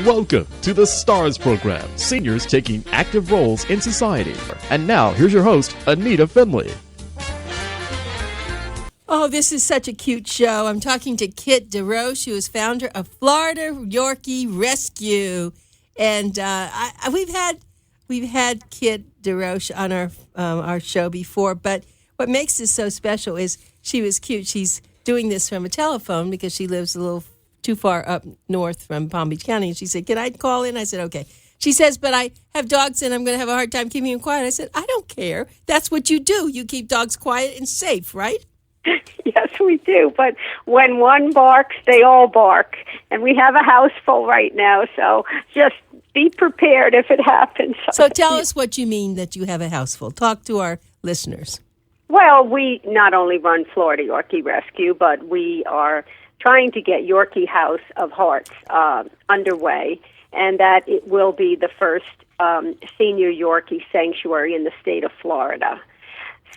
Welcome to the STARS program, seniors taking active roles in society. And now, here's your host, ANITA FINLEY. Oh, this is such a cute show. I'm talking to Kit DeROCHE, who is founder of Florida Yorkie Rescue. And we've had Kit DeROCHE on our show before, but what makes this so special is she was cute. She's doing this from a telephone because she lives a little too far up north from Palm Beach County. And she said, can I call in? I said, okay. She says, but I have dogs and I'm going to have a hard time keeping them quiet. I said, I don't care. That's what you do. You keep dogs quiet and safe, right? Yes, we do. But when one barks, they all bark. And we have a house full right now. So just be prepared if it happens. So tell us what you mean that you have a house full. Talk to our listeners. Well, we not only run Florida Yorkie Rescue, but we are trying to get Yorkie House of Hearts underway, and that it will be the first senior Yorkie sanctuary in the state of Florida.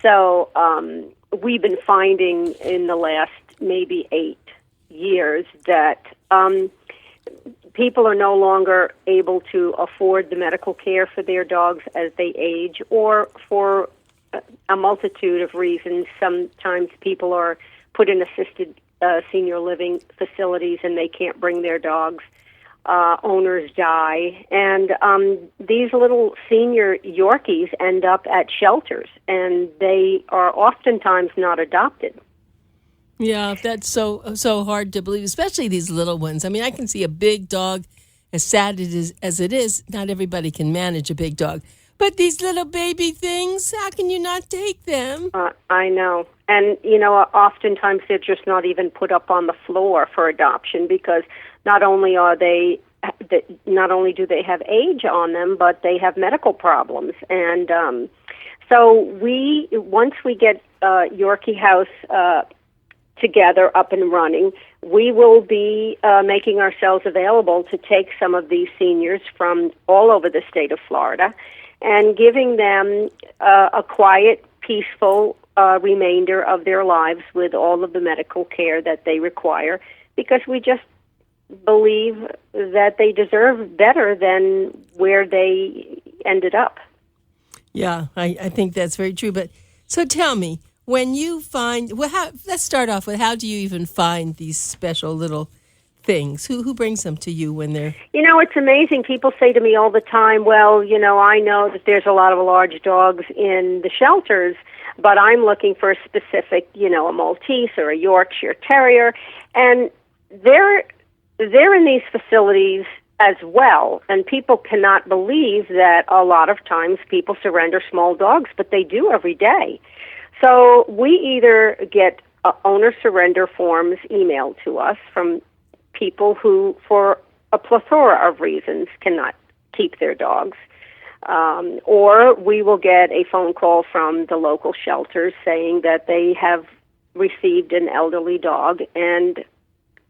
So we've been finding in the last maybe 8 years that people are no longer able to afford the medical care for their dogs as they age, or for a multitude of reasons. Sometimes people are put in assisted senior living facilities and they can't bring their dogs. Owners die. And these little senior Yorkies end up at shelters, and they are oftentimes not adopted. Yeah, that's so hard to believe, especially these little ones. I mean, I can see a big dog, as sad as it is, not everybody can manage a big dog. But these little baby things, how can you not take them? I know. And, oftentimes they're just not even put up on the floor for adoption, because not only do they have age on them, but they have medical problems. And so once we get Yorkie House together, up and running, we will be making ourselves available to take some of these seniors from all over the state of Florida and giving them a quiet, peaceful remainder of their lives with all of the medical care that they require, because we just believe that they deserve better than where they ended up. Yeah, I think that's very true. But so tell me, when you find, let's start off with, how do you even find these special little things? Who brings them to you when they're... It's amazing. People say to me all the time, well, I know that there's a lot of large dogs in the shelters, but I'm looking for a specific, a Maltese or a Yorkshire Terrier. And they're in these facilities as well. And people cannot believe that a lot of times people surrender small dogs, but they do every day. So we either get owner surrender forms emailed to us from people who, for a plethora of reasons, cannot keep their dogs, or we will get a phone call from the local shelters saying that they have received an elderly dog, and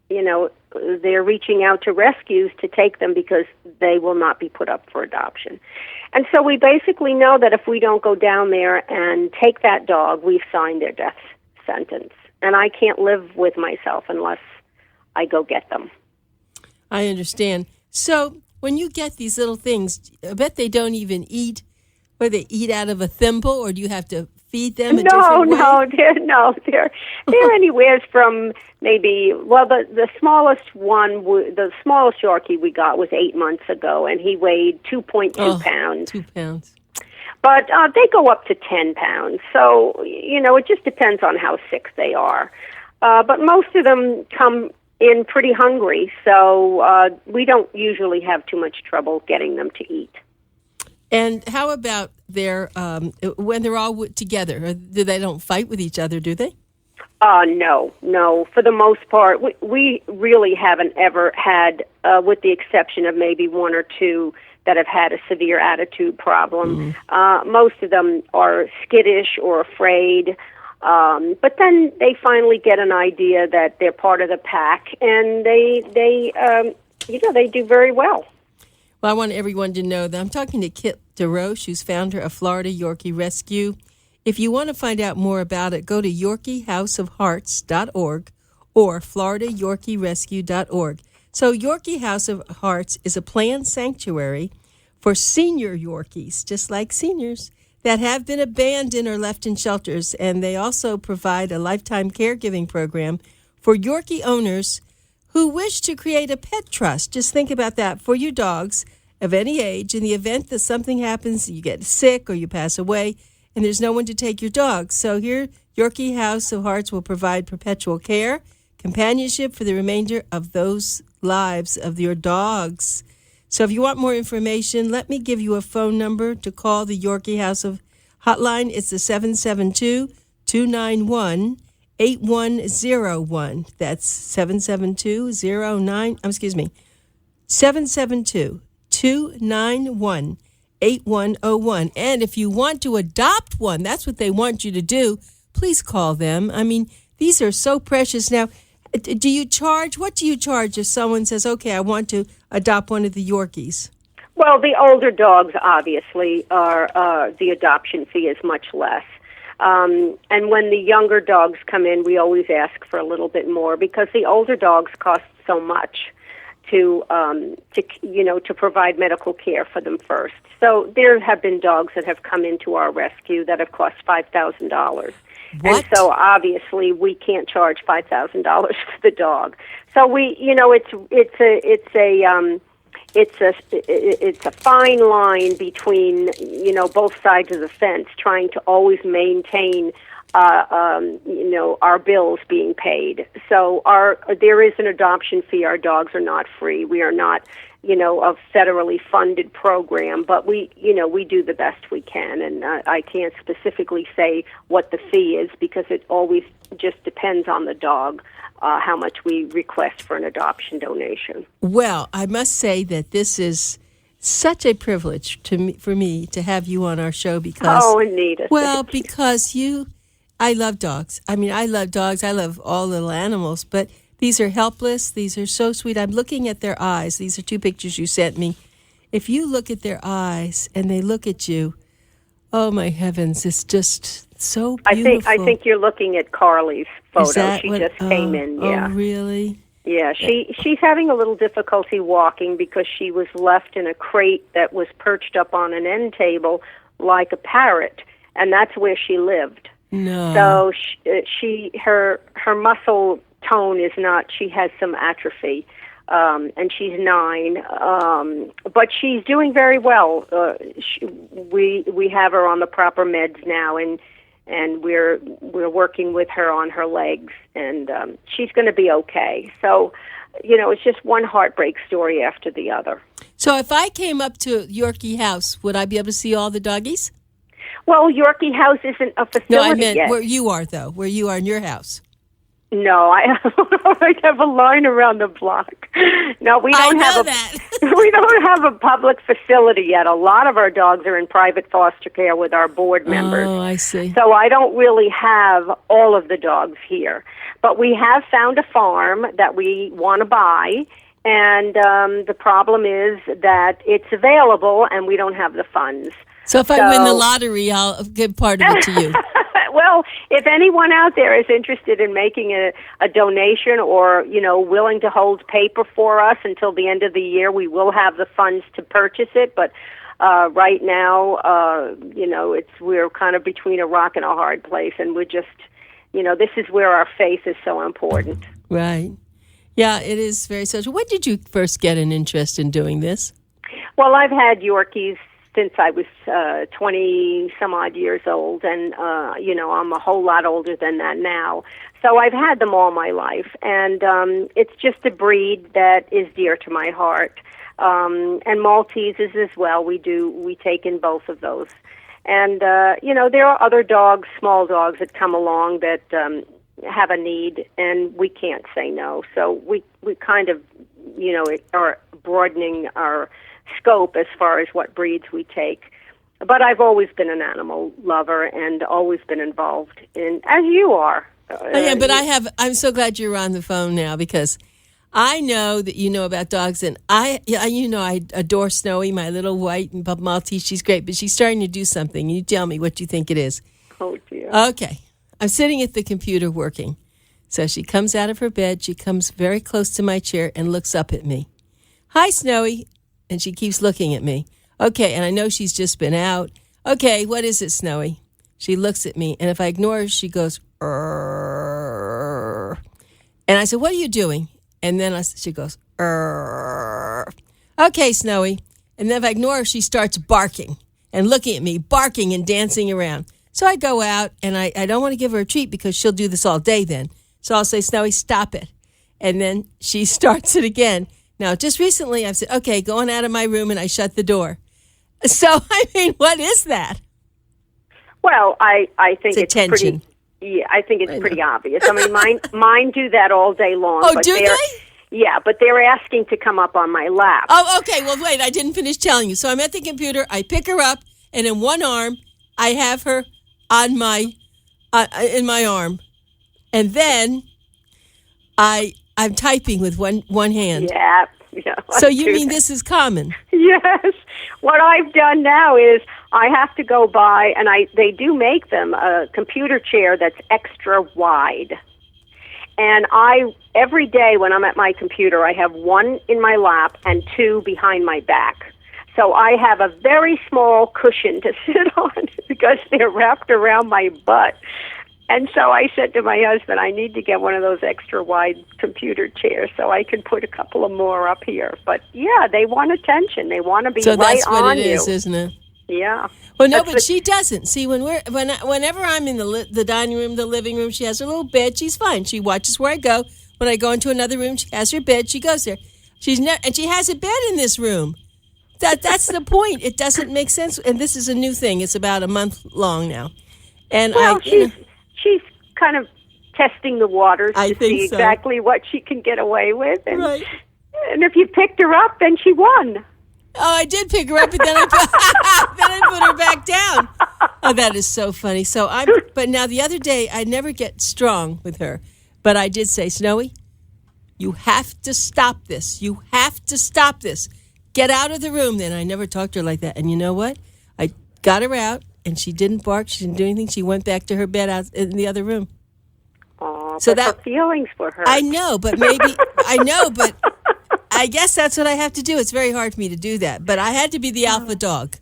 they're reaching out to rescues to take them because they will not be put up for adoption. And so we basically know that if we don't go down there and take that dog, we've signed their death sentence. And I can't live with myself unless I go get them. I understand. So when you get these little things, I bet they don't even eat, or they eat out of a thimble, or do you have to feed them a different way? They're anywhere from maybe, the smallest one, the smallest Yorkie we got was 8 months ago, and he weighed 2.2 pounds. 2 pounds. But they go up to 10 pounds. So, it just depends on how sick they are. But most of them come in pretty hungry, so we don't usually have too much trouble getting them to eat. And how about their when they're all together? They don't fight with each other, do they? No. For the most part, we really haven't ever had, with the exception of maybe one or two that have had a severe attitude problem. Most of them are skittish or afraid. But then they finally get an idea that they're part of the pack, and they do very well. Well, I want everyone to know that I'm talking to Kit DeROCHE, who's founder of Florida Yorkie Rescue. If you want to find out more about it, go to YorkieHouseOfHearts.org or FloridaYorkieRescue.org. So Yorkie House of Hearts is a planned sanctuary for senior Yorkies, just like seniors, that have been abandoned or left in shelters. And they also provide a lifetime caregiving program for Yorkie owners who wish to create a pet trust. Just think about that for your dogs of any age. In the event that something happens, you get sick or you pass away, and there's no one to take your dog. So here, Yorkie House of Hearts will provide perpetual care, companionship for the remainder of those lives of your dogs. So if you want more information, let me give you a phone number to call the Yorkie House of Hotline. It's the 772-291-8101. That's 772-291-8101. And if you want to adopt one, that's what they want you to do, please call them. I mean, these are so precious. Now, do you charge? What do you charge if someone says, okay, I want to adopt one of the Yorkies? Well, the older dogs, obviously, are the adoption fee is much less. And when the younger dogs come in, we always ask for a little bit more because the older dogs cost so much to provide medical care for them first. So there have been dogs that have come into our rescue that have cost $5,000. What? And so obviously we can't charge $5,000 for the dog. So it's a fine line between both sides of the fence, trying to always maintain our bills being paid. So there is an adoption fee. Our dogs are not free. We are not a federally funded program, but we do the best we can. And I can't specifically say what the fee is because it always just depends on the dog, how much we request for an adoption donation. Well, I must say that this is such a privilege for me to have you on our show because... Oh, Anita. Well, because I love dogs. I mean, I love dogs. I love all little animals, but these are helpless. These are so sweet. I'm looking at their eyes. These are 2 pictures you sent me. If you look at their eyes and they look at you, oh my heavens, it's just so beautiful. I think you're looking at Carly's photo. She just came in. Yeah. Oh, really? Yeah, she's having a little difficulty walking because she was left in a crate that was perched up on an end table like a parrot, and that's where she lived. No. So her muscle tone is not. She has some atrophy, and she's 9. But she's doing very well. We have her on the proper meds now, and we're working with her on her legs, and she's going to be okay. So, it's just one heartbreak story after the other. So if I came up to Yorkie House, would I be able to see all the doggies? Well, Yorkie House isn't a facility No, I meant yet. where you are, though, where you are in your house. No, I have a line around the block. No, we don't have we don't have a public facility yet. A lot of our dogs are in private foster care with our board members. Oh, I see. So I don't really have all of the dogs here. But we have found a farm that we want to buy, and the problem is that it's available and we don't have the funds. So if I win the lottery, I'll give part of it to you. Well, if anyone out there is interested in making a donation or, willing to hold paper for us until the end of the year, we will have the funds to purchase it. But right now, we're kind of between a rock and a hard place. And we're just, this is where our faith is so important. Right. Yeah, it is very social. When did you first get an interest in doing this? Well, I've had Yorkies since I was 20-some-odd years old, and, I'm a whole lot older than that now. So I've had them all my life, and it's just a breed that is dear to my heart. And Malteses as well, we take in both of those. And, there are other dogs, small dogs that come along that have a need, and we can't say no. So we kind of, are broadening our scope as far as what breeds we take. But I've always been an animal lover and always been involved in, as you are. Yeah, but I'm so glad you're on the phone now because I know that you know about dogs, and I adore Snowy, my little white and pup Maltese. She's great, but she's starting to do something. You tell me what you think it is. Oh, dear. Okay. I'm sitting at the computer working. So she comes out of her bed. She comes very close to my chair and looks up at me. Hi, Snowy. And she keeps looking at me. Okay, and I know she's just been out. Okay, what is it, Snowy? She looks at me, and if I ignore her, she goes, "Arr." And I said, what are you doing? And then she goes, "Arr." Okay, Snowy. And then if I ignore her, she starts barking and looking at me, barking and dancing around. So I go out, and I don't want to give her a treat because she'll do this all day then. So I'll say, Snowy, stop it. And then she starts it again. Now, just recently, I've said, okay, going out of my room, and I shut the door. So, I mean, what is that? Well, I think it's attention. Pretty. Yeah, I think it's pretty obvious. I mean, mine do that all day long. Oh, but do they? Yeah, but they're asking to come up on my lap. Oh, okay. Well, wait, I didn't finish telling you. So I'm at the computer. I pick her up, and in one arm, I have her on in my arm, and then I'm typing with one hand. Yeah. So you mean this is common? Yes. What I've done now is I have to go by, and they do make them a computer chair that's extra wide. And every day when I'm at my computer, I have one in my lap and two behind my back. So I have a very small cushion to sit on because they're wrapped around my butt. And so I said to my husband, I need to get one of those extra wide computer chairs so I can put a couple of more up here. But yeah, they want attention. They want to be right on you. So that's what it is, isn't it? Yeah. Well, no, but she doesn't. See, whenever I'm in the dining room, the living room, she has her little bed. She's fine. She watches where I go. When I go into another room, she has her bed. She goes there. And she has a bed in this room. That's the point. It doesn't make sense. And this is a new thing. It's about a month long now. And she's kind of testing the waters to see exactly what she can get away with. And, right. And if you picked her up, then she won. Oh, I did pick her up, but then I put her back down. Oh, that is so funny. But now the other day, I never get strong with her, but I did say, Snowy, you have to stop this. You have to stop this. Get out of the room. Then I never talked to her like that. And you know what? I got her out, and she didn't bark. She didn't do anything. She went back to her bed out in the other room. Oh, so her feelings for her. I know, but I guess that's what I have to do. It's very hard for me to do that, but I had to be the alpha dog.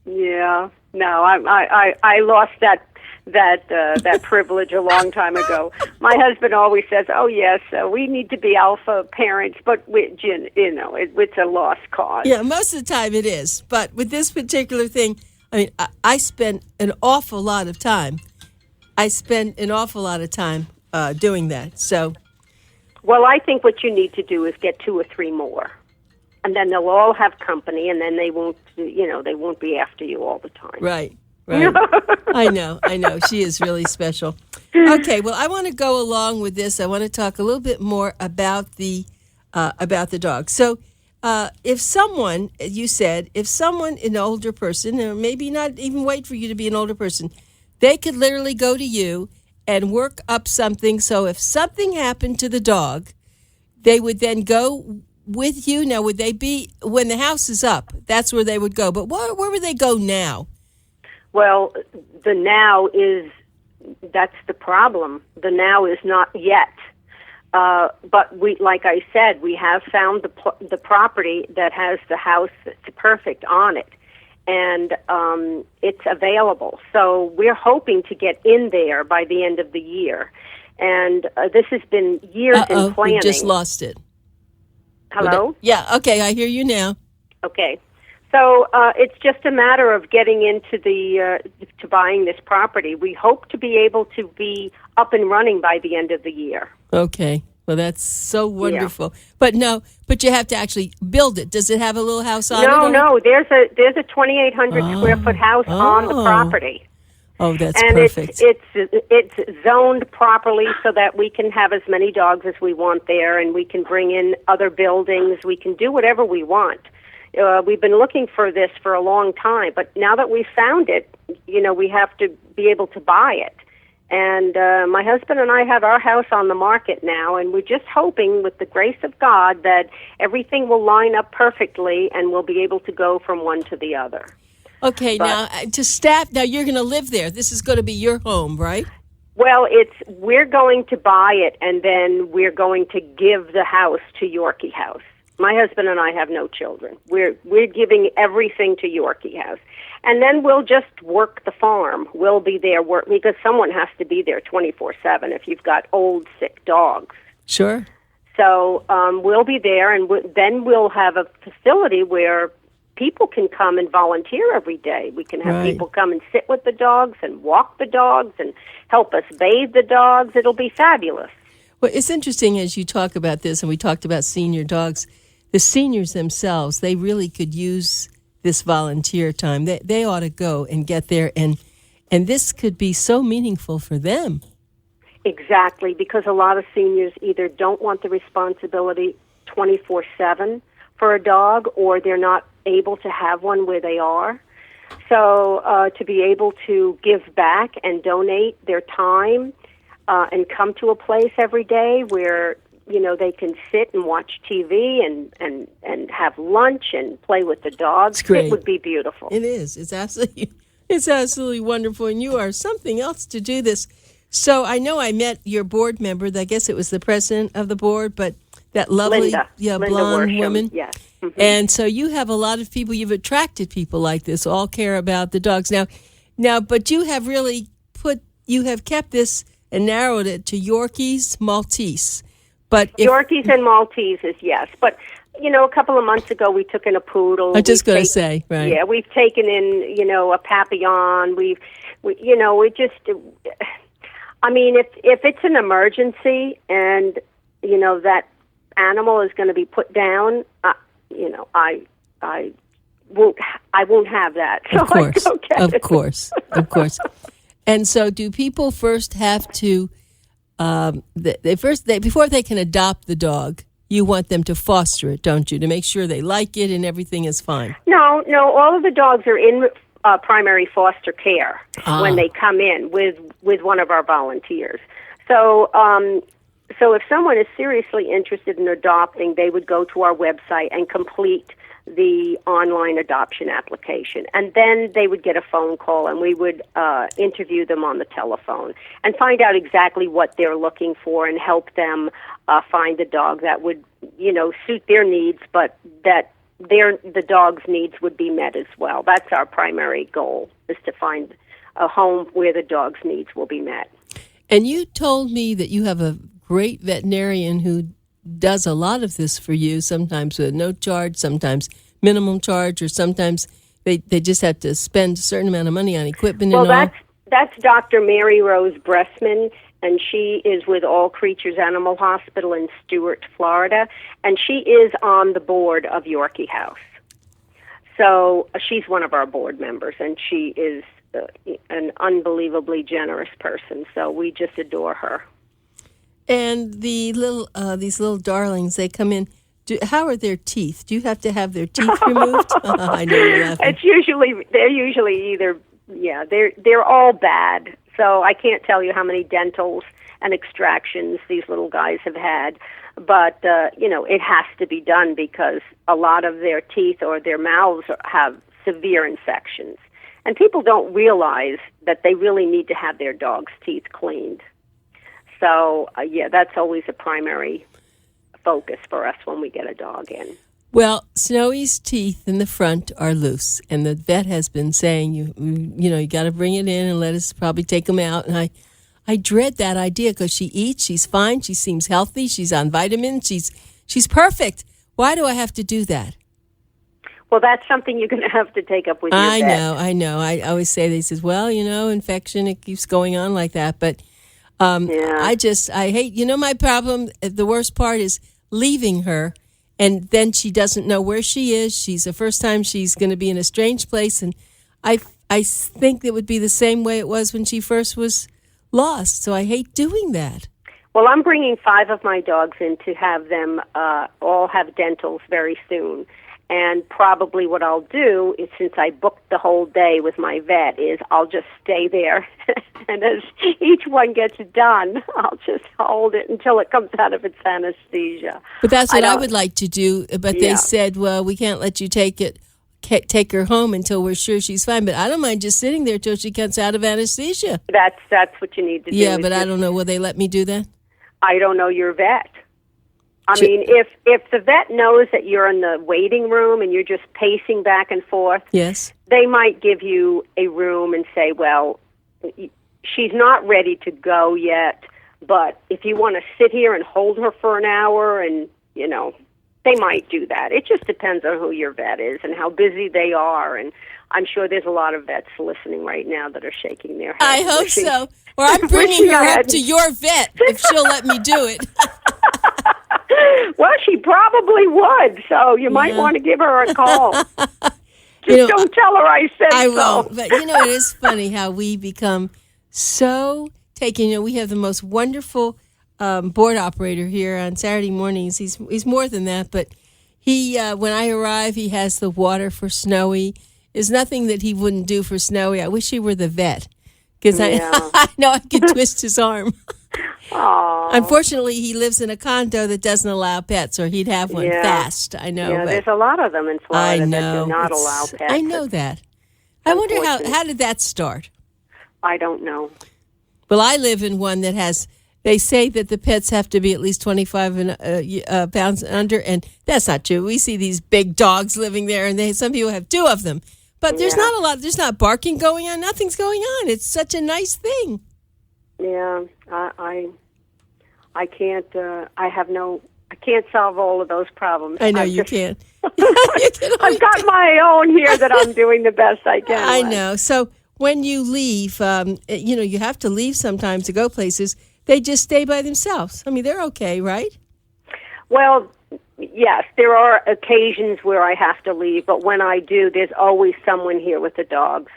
Yeah, no, I lost that privilege a long time ago. My husband always says, "Oh yes, we need to be alpha parents," but it's a lost cause. Yeah, most of the time it is, but with this particular thing, I mean, I spent an awful lot of time. Doing that. So. Well, I think what you need to do is get 2 or 3 more, and then they'll all have company, and then they won't be after you all the time. Right. I know. She is really special. Okay, well, I want to go along with this. I want to talk a little bit more about the dog. So, if someone, an older person, or maybe not even wait for you to be an older person, they could literally go to you and work up something. So if something happened to the dog, they would then go with you. Now, would they be, when the house is up, that's where they would go. But where would they go now? Well, the now that's the problem. The now is not yet. But like I said, we have found the property that has the house that's perfect on it. And it's available. So we're hoping to get in there by the end of the year. And this has been years in planning. We just lost it. Hello? Yeah, okay, I hear you now. Okay. So it's just a matter of getting into to buying this property. We hope to be able to be up and running by the end of the year. Okay. Well, that's so wonderful. Yeah. But you have to actually build it. Does it have a little house on it? No. There's a 2,800 square foot house on the property. Oh, that's and perfect. It's zoned properly so that we can have as many dogs as we want there, and we can bring in other buildings. We can do whatever we want. We've been looking for this for a long time, but now that we've found it, we have to be able to buy it. And my husband and I have our house on the market now, and we're just hoping, with the grace of God, that everything will line up perfectly and we'll be able to go from one to the other. Okay, now, now you're going to live there. This is going to be your home, right? Well, we're going to buy it, and then we're going to give the house to Yorkie House. My husband and I have no children. We're giving everything to Yorkie House. And then we'll just work the farm. We'll be there because someone has to be there 24/7 if you've got old, sick dogs. Sure. So we'll be there, and then we'll have a facility where people can come and volunteer every day. We can have people come and sit with the dogs and walk the dogs and help us bathe the dogs. It'll be fabulous. Well, it's interesting as you talk about this, and we talked about senior dogs. The seniors themselves, they really could use this volunteer time. They ought to go and get there, and this could be so meaningful for them. Exactly, because a lot of seniors either don't want the responsibility 24/7 for a dog, or they're not able to have one where they are. So to be able to give back and donate their time and come to a place every day where, you know, they can sit and watch TV and have lunch and play with the dogs, it would be beautiful. It is. It's absolutely wonderful, and you are something else to do this. So I know I met your board member. I guess it was the president of the board, but that lovely Linda blonde Worsham, woman. Yes. Mm-hmm. And so you have a lot of people. You've attracted people like this, all care about the dogs. Now, but you have really kept this and narrowed it to Yorkies, Maltese. But Yorkies and Malteses, yes. But, you know, a couple of months ago we took in a poodle. I'm just going to say, right. Yeah, we've taken in, you know, a Papillon. I mean, if it's an emergency and, you know, that animal is going to be put down, you know, I won't have that. So Of course. And so, do people first have to? Before they can adopt the dog, you want them to foster it, don't you? To make sure they like it and everything is fine. No. All of the dogs are in primary foster care when they come in with one of our volunteers. So if someone is seriously interested in adopting, they would go to our website and complete the online adoption application. And then they would get a phone call, and we would interview them on the telephone and find out exactly what they're looking for and help them find a dog that would, you know, suit their needs, but that the dog's needs would be met as well. That's our primary goal, is to find a home where the dog's needs will be met. And you told me that you have a great veterinarian who does a lot of this for you, sometimes with no charge, sometimes minimum charge, or sometimes they just have to spend a certain amount of money on equipment and all. That's Dr. Mary Rose Bressman, and she is with All Creatures Animal Hospital in Stuart, Florida, and she is on the board of Yorkie House. So she's one of our board members, and she is an unbelievably generous person, so we just adore her. And these little darlings, they come in. How are their teeth? Do you have to have their teeth removed? I know you're laughing. They're usually either they're all bad. So I can't tell you how many dentals and extractions these little guys have had, but you know, it has to be done because a lot of their teeth or their mouths have severe infections, and people don't realize that they really need to have their dog's teeth cleaned. So, that's always a primary focus for us when we get a dog in. Well, Snowy's teeth in the front are loose, and the vet has been saying, you got to bring it in and let us probably take them out. And I dread that idea because she eats, she's fine, she seems healthy, she's on vitamins, she's perfect. Why do I have to do that? Well, that's something you're going to have to take up with your vet. I know. I always say, they says, well, infection, it keeps going on like that, but... I hate, my problem, the worst part is leaving her, and then she doesn't know where she is. She's the first time she's going to be in a strange place, and I think it would be the same way it was when she first was lost, so I hate doing that. Well, I'm bringing 5 of my dogs in to have them all have dentals very soon. And probably what I'll do is, since I booked the whole day with my vet, is I'll just stay there. And as each one gets done, I'll just hold it until it comes out of its anesthesia. But that's what I would like to do. But they said, well, we can't let you take it take her home until we're sure she's fine. But I don't mind just sitting there till she gets out of anesthesia. That's what you need to do. Yeah, but I don't know. Will they let me do that? I don't know your vet. I mean, if the vet knows that you're in the waiting room and you're just pacing back and forth, yes, they might give you a room and say, well, she's not ready to go yet, but if you want to sit here and hold her for an hour and, they might do that. It just depends on who your vet is and how busy they are. And I'm sure there's a lot of vets listening right now that are shaking their heads. I hope so. Or I'm bringing her up to your vet if she'll let me do it. Well, she probably would, so you might want to give her a call. Just don't tell her I said I so. won't. But, it is funny how we become so taken. We have the most wonderful board operator here on Saturday mornings. He's more than that, but he when I arrive, he has the water for Snowy. There's nothing that he wouldn't do for Snowy. I wish he were the vet because I know I could twist his arm. Aww. Unfortunately, he lives in a condo that doesn't allow pets, or he'd have one fast. I know. Yeah, there's a lot of them in Florida that do not It's- allow pets. I know that. I wonder how did that start? I don't know. Well, I live in one that has. They say that the pets have to be at least 25 pounds and under, and that's not true. We see these big dogs living there, and some people have 2 of them. But there's not a lot. There's not barking going on. Nothing's going on. It's such a nice thing. Yeah, I can't. I can't solve all of those problems. I know you can't. I've got my own here that I'm doing the best I can. I know. So when you leave, you have to leave sometimes to go places. They just stay by themselves. I mean, they're okay, right? Well, yes, there are occasions where I have to leave, but when I do, there's always someone here with the dogs.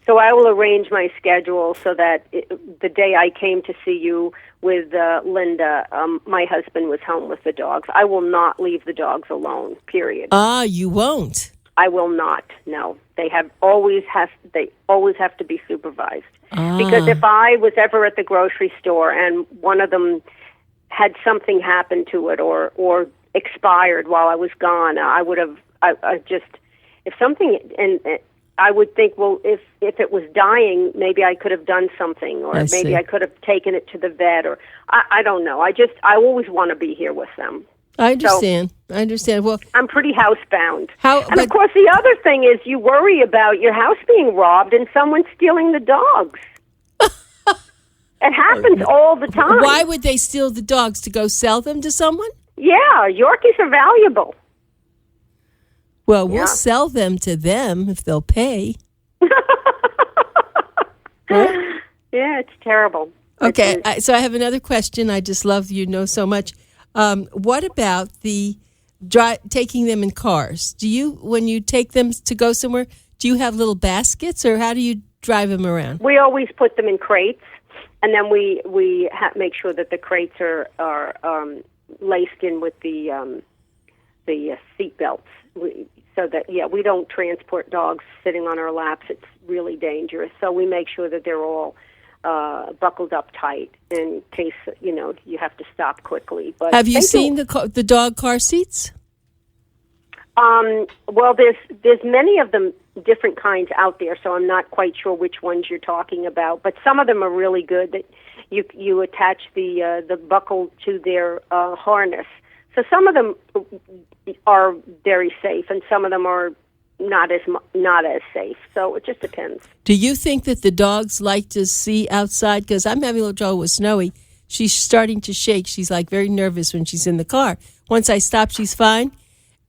So I will arrange my schedule so that the day I came to see you with Linda, my husband was home with the dogs. I will not leave the dogs alone, period. You won't? I will not, no. They always have to be supervised. Because if I was ever at the grocery store and one of them had something happen to it or expired while I was gone, I would have if something, and I would think, well, if it was dying, maybe I could have done something, or maybe I could have taken it to the vet, or I don't know. I always want to be here with them. I understand. Well, I'm pretty housebound. And of course, the other thing is you worry about your house being robbed and someone stealing the dogs. It happens all the time. Why would they steal the dogs? To go sell them to someone? Yeah, Yorkies are valuable. Well, we'll sell them to them if they'll pay. Right? Yeah, it's terrible. Okay, so I have another question. I just love you know so much. What about the taking them in cars? Do you, when you take them to go somewhere, do you have little baskets, or how do you drive them around? We always put them in crates, and then we make sure that the crates are laced in with the seat belts. So that we don't transport dogs sitting on our laps. It's really dangerous. So we make sure that they're all buckled up tight in case you have to stop quickly. But have you seen the dog car seats? Well, there's many of them, different kinds out there. So I'm not quite sure which ones you're talking about. But some of them are really good. That you attach the buckle to their harness. So some of them are very safe, and some of them are not as safe. So it just depends. Do you think that the dogs like to see outside? Because I'm having a little trouble with Snowy. She's starting to shake. She's like very nervous when she's in the car. Once I stop, she's fine.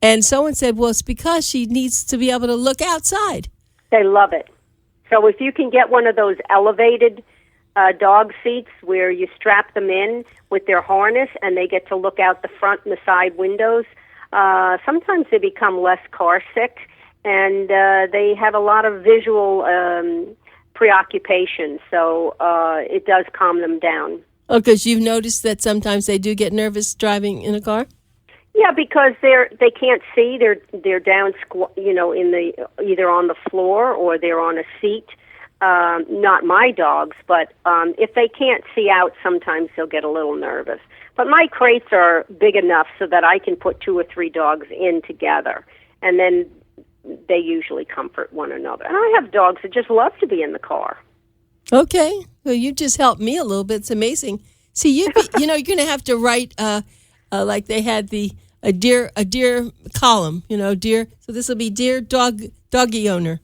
And someone said, well, it's because she needs to be able to look outside. They love it. So if you can get one of those elevated dog seats where you strap them in with their harness and they get to look out the front and the side windows, sometimes they become less car sick, and they have a lot of visual preoccupation, so it does calm them down. Oh, because you've noticed that sometimes they do get nervous driving in a car? Yeah, because they can't see. They're down, in either on the floor or they're on a seat. Not my dogs, but if they can't see out, sometimes they'll get a little nervous. But my crates are big enough so that I can put 2 or 3 dogs in together, and then they usually comfort one another. And I have dogs that just love to be in the car. Okay. Well, you just helped me a little bit. It's amazing. See, you're going to have to write like they had a dear column, dear. So this will be dear doggy owner.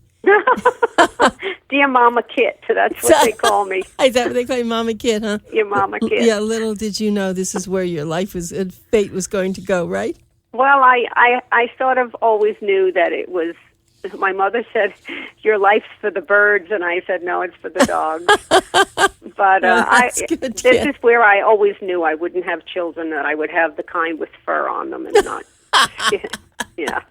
Dear Mama Kit, that's what they call me. Is that what they call you, Mama Kit, huh? Your Mama Kit. Yeah, little did you know this is where your fate was going to go, right? Well, I sort of always knew that it was. My mother said, "Your life's for the birds," and I said, "No, it's for the dogs." But this is where I always knew I wouldn't have children; that I would have the kind with fur on them and not. Yeah.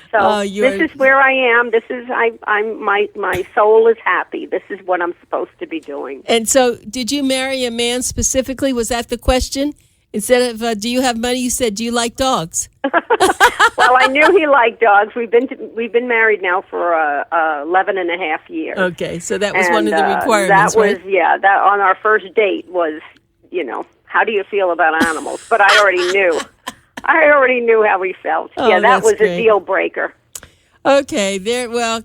So this is where I am. This is I'm my soul is happy. This is what I'm supposed to be doing. And so, did you marry a man specifically? Was that the question? Instead of do you have money, you said, do you like dogs? Well, I knew he liked dogs. We've been married now for 11 and a half years. Okay, so that was one of the requirements, right? That on our first date was, how do you feel about animals? But I already knew. I already knew how he felt. Oh, that was great. A deal breaker. Okay,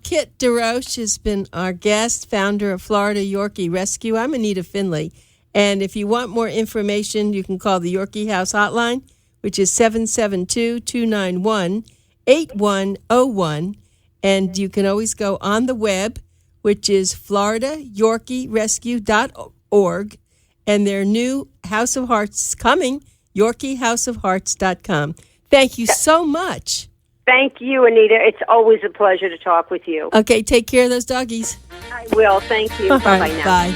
Kit DeROCHE has been our guest, founder of Florida Yorkie Rescue. I'm Anita Finley. And if you want more information, you can call the Yorkie House hotline, which is 772-291-8101. And you can always go on the web, which is floridayorkierescue.org. And their new House of Hearts coming, YorkieHouseOfHearts.com. Thank you so much. Thank you, Anita. It's always a pleasure to talk with you. Okay, take care of those doggies. I will. Thank you. Bye-bye now. Bye.